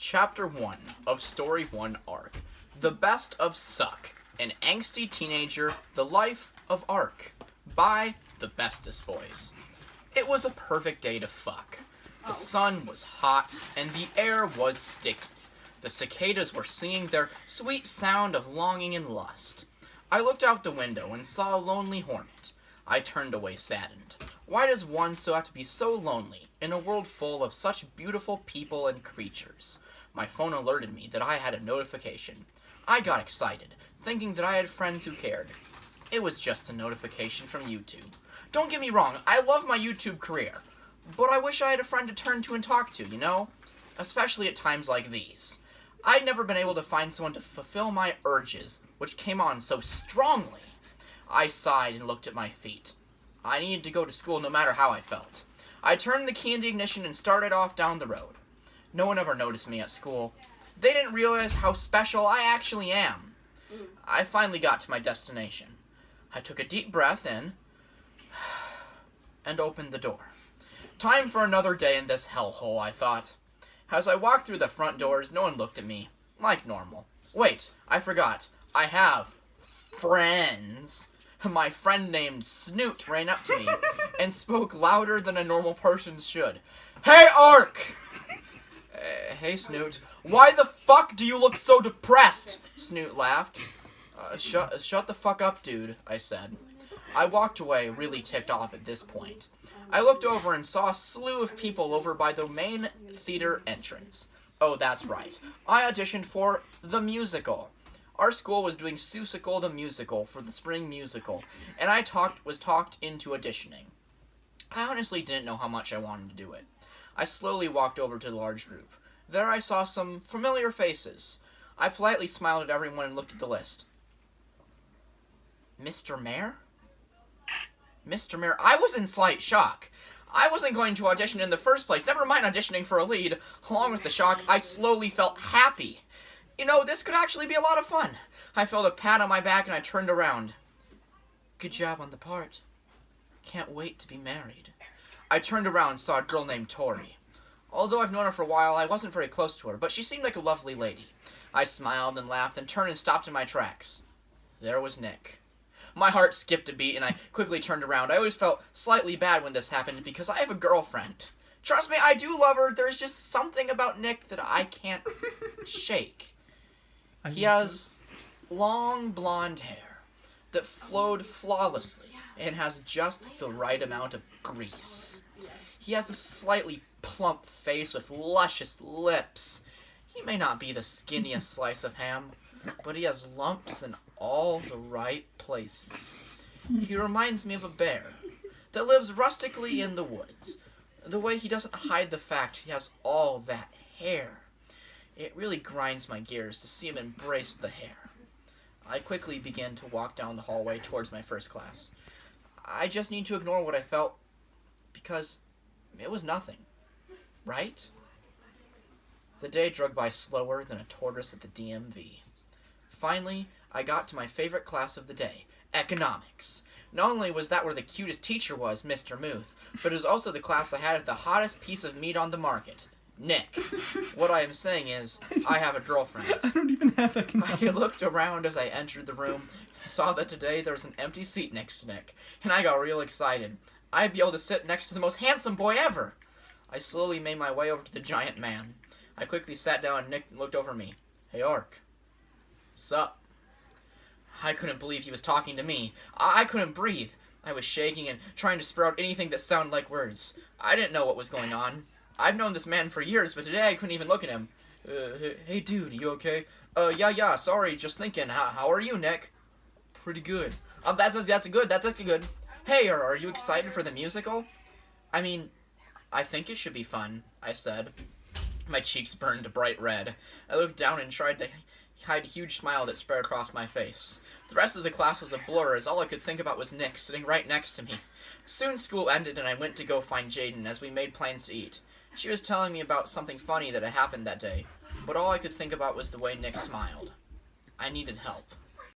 Chapter 1 of Story 1 Arck. The Best of Suck. An Angsty Teenager, The Life of Arck. By the Bestest Boys. It was a perfect day to fuck. The sun was hot, and the air was sticky. The cicadas were singing their sweet sound of longing and lust. I looked out the window and saw a lonely hornet. I turned away saddened. Why does one so have to be so lonely in a world full of such beautiful people and creatures? My phone alerted me that I had a notification. I got excited, thinking that I had friends who cared. It was just a notification from YouTube. Don't get me wrong, I love my YouTube career, but I wish I had a friend to turn to and talk to, you know? Especially at times like these. I'd never been able to find someone to fulfill my urges, which came on so strongly. I sighed and looked at my feet. I needed to go to school no matter how I felt. I turned the key in the ignition and started off down the road. No one ever noticed me at school. They didn't realize how special I actually am. I finally got to my destination. I took a deep breath in and opened the door. Time for another day in this hellhole, I thought. As I walked through the front doors, no one looked at me, like normal. Wait, I forgot. I have friends. My friend named Snoot ran up to me and spoke louder than a normal person should. Hey, Arck! Hey, Snoot. Why the fuck do you look so depressed? Snoot laughed. Shut the fuck up, dude, I said. I walked away, really ticked off at this point. I looked over and saw a slew of people over by the main theater entrance. Oh, that's right. I auditioned for the musical. Our school was doing Seussical the Musical for the spring musical, and I was talked into auditioning. I honestly didn't know how much I wanted to do it. I slowly walked over to the large group. There I saw some familiar faces. I politely smiled at everyone and looked at the list. Mr. Mayor? Mr. Mayor, I was in slight shock. I wasn't going to audition in the first place, never mind auditioning for a lead. Along with the shock, I slowly felt happy. You know, this could actually be a lot of fun. I felt a pat on my back and I turned around. Good job on the part. Can't wait to be married. I turned around and saw a girl named Tori. Although I've known her for a while, I wasn't very close to her, but she seemed like a lovely lady. I smiled and laughed and turned and stopped in my tracks. There was Nick. My heart skipped a beat and I quickly turned around. I always felt slightly bad when this happened because I have a girlfriend. Trust me, I do love her. There's just something about Nick that I can't shake. He has long blonde hair that flowed flawlessly and has just the right amount of grease. He has a slightly plump face with luscious lips. He may not be the skinniest slice of ham, but he has lumps in all the right places. He reminds me of a bear that lives rustically in the woods. The way he doesn't hide the fact he has all that hair. It really grinds my gears to see him embrace the hair. I quickly began to walk down the hallway towards my first class. I just need to ignore what I felt because it was nothing, right? The day dragged by slower than a tortoise at the DMV. Finally, I got to my favorite class of the day, economics. Not only was that where the cutest teacher was, Mr. Muth, but it was also the class I had at the hottest piece of meat on the market, Nick. What I am saying is, I have a girlfriend. I don't even have economics. I looked around as I entered the room and saw that today there was an empty seat next to Nick, and I got real excited. I'd be able to sit next to the most handsome boy ever. I slowly made my way over to the giant man. I quickly sat down and Nick looked over me. Hey, Arck. Sup? I couldn't believe he was talking to me. I couldn't breathe. I was shaking and trying to sprout anything that sounded like words. I didn't know what was going on. I've known this man for years, but today I couldn't even look at him. Hey dude, you okay? Yeah, sorry, just thinking. How are you, Nick? Pretty good. That's actually good. Hey, are you excited for the musical? I mean, I think it should be fun, I said. My cheeks burned a bright red. I looked down and tried to hide a huge smile that spread across my face. The rest of the class was a blur, as all I could think about was Nick sitting right next to me. Soon school ended and I went to go find Jaden as we made plans to eat. She was telling me about something funny that had happened that day, but all I could think about was the way Nick smiled. I needed help.